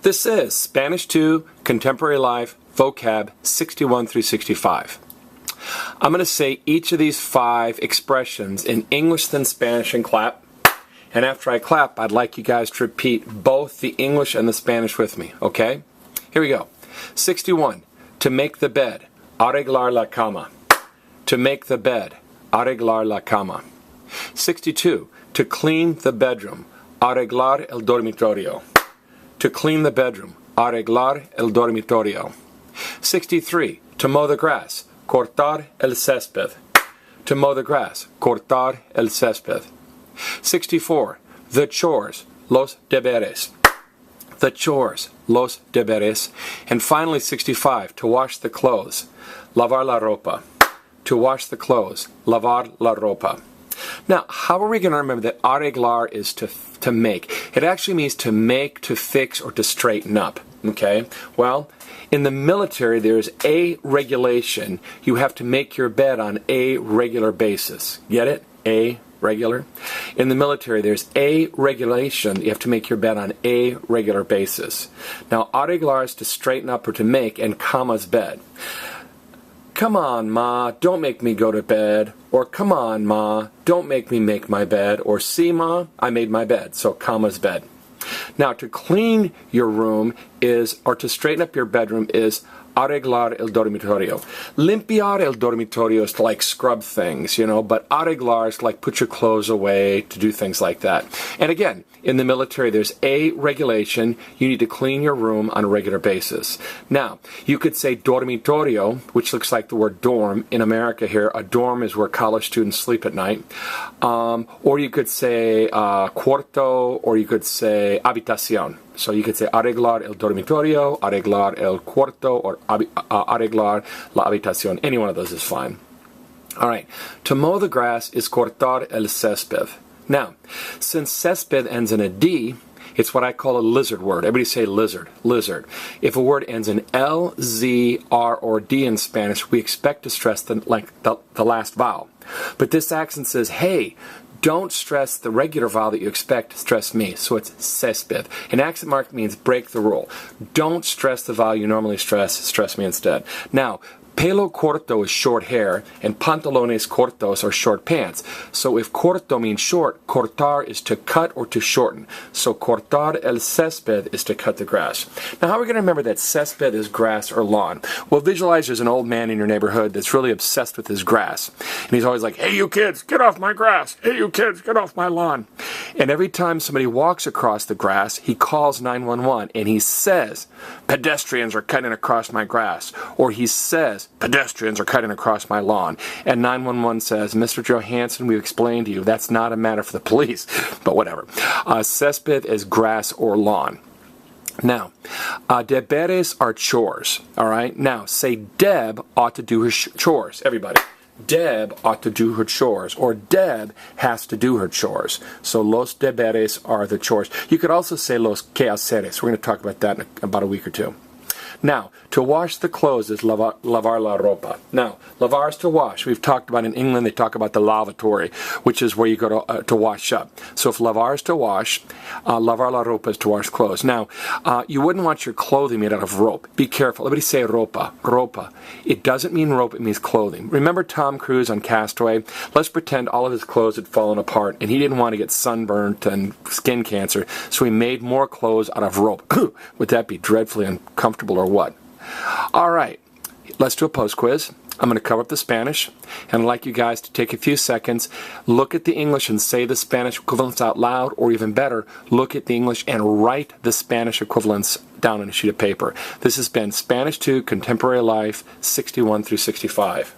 This is Spanish 2 Contemporary Life Vocab 61 through 65. I'm going to say each of these 5 expressions in English then Spanish and clap. And after I clap, I'd like you guys to repeat both the English and the Spanish with me, okay? Here we go. 61. To make the bed. Arreglar la cama. To make the bed. Arreglar la cama. 62. To clean the bedroom. Arreglar el dormitorio. To clean the bedroom. Arreglar el dormitorio. 63. To mow the grass. Cortar el césped. To mow the grass. Cortar el césped. 64. The chores. Los deberes. The chores. Los deberes. And finally 65. To wash the clothes. Lavar la ropa. To wash the clothes. Lavar la ropa. Now, how are we going to remember that arreglar is to make? It actually means to make, to fix, or to straighten up. Okay? Well, in the military, there's a regulation. You have to make your bed on a regular basis. Get it? A regular. In the military, there's a regulation. You have to make your bed on a regular basis. Now, arreglar is to straighten up or to make, and cama's bed. Come on, Ma, don't make me go to bed. Or come on, Ma, don't make me make my bed. Or see, Ma, I made my bed. So cama's bed. Now, to clean your room is, or to straighten up your bedroom is arreglar el dormitorio. Limpiar el dormitorio is to like scrub things, you know, but arreglar is to like put your clothes away, to do things like that. And again, in the military, there's a regulation. You need to clean your room on a regular basis. Now, you could say dormitorio, which looks like the word dorm. In America here, a dorm is where college students sleep at night. Or you could say cuarto, or you could say habitación. So you could say arreglar el dormitorio, arreglar el cuarto, or arreglar la habitación. Any one of those is fine. All right. To mow the grass is cortar el césped. Now, since césped ends in a D, it's what I call a lizard word. Everybody say lizard, lizard. If a word ends in L, Z, R, or D in Spanish, we expect to stress the last vowel. But this accent says, hey, don't stress the regular vowel that you expect, stress me. So it's césped. An accent mark means break the rule. Don't stress the vowel you normally stress me instead. Now, pelo corto is short hair, and pantalones cortos are short pants. So if corto means short, cortar is to cut or to shorten. So cortar el césped is to cut the grass. Now, how are we going to remember that césped is grass or lawn? Well, visualize there's an old man in your neighborhood that's really obsessed with his grass. And he's always like, hey, you kids, get off my grass. Hey, you kids, get off my lawn. And every time somebody walks across the grass, he calls 911 and he says, pedestrians are cutting across my grass. Or he says, pedestrians are cutting across my lawn. And 911 says, Mr. Johansson, we've explained to you, that's not a matter for the police. But whatever. Césped is grass or lawn. Now, deberes are chores. All right? Now, say Deb ought to do her chores. Everybody. Deb ought to do her chores, or Deb has to do her chores. So los deberes are the chores. You could also say los quehaceres. We're going to talk about that in about a week or two. Now, to wash the clothes is lavar la ropa. Now, lavar is to wash. We've talked about in England, they talk about the lavatory, which is where you go to wash up. So if lavar is to wash, lavar la ropa is to wash clothes. Now, you wouldn't want your clothing made out of rope. Be careful. Everybody say ropa. Ropa. It doesn't mean rope, it means clothing. Remember Tom Cruise on Castaway? Let's pretend all of his clothes had fallen apart, and he didn't want to get sunburnt and skin cancer, so he made more clothes out of rope. Would that be dreadfully uncomfortable or what? All right, let's do a post quiz. I'm going to cover up the Spanish, and I'd like you guys to take a few seconds, look at the English and say the Spanish equivalents out loud, or even better, look at the English and write the Spanish equivalents down on a sheet of paper. This has been Spanish 2 Contemporary Life 61 through 65.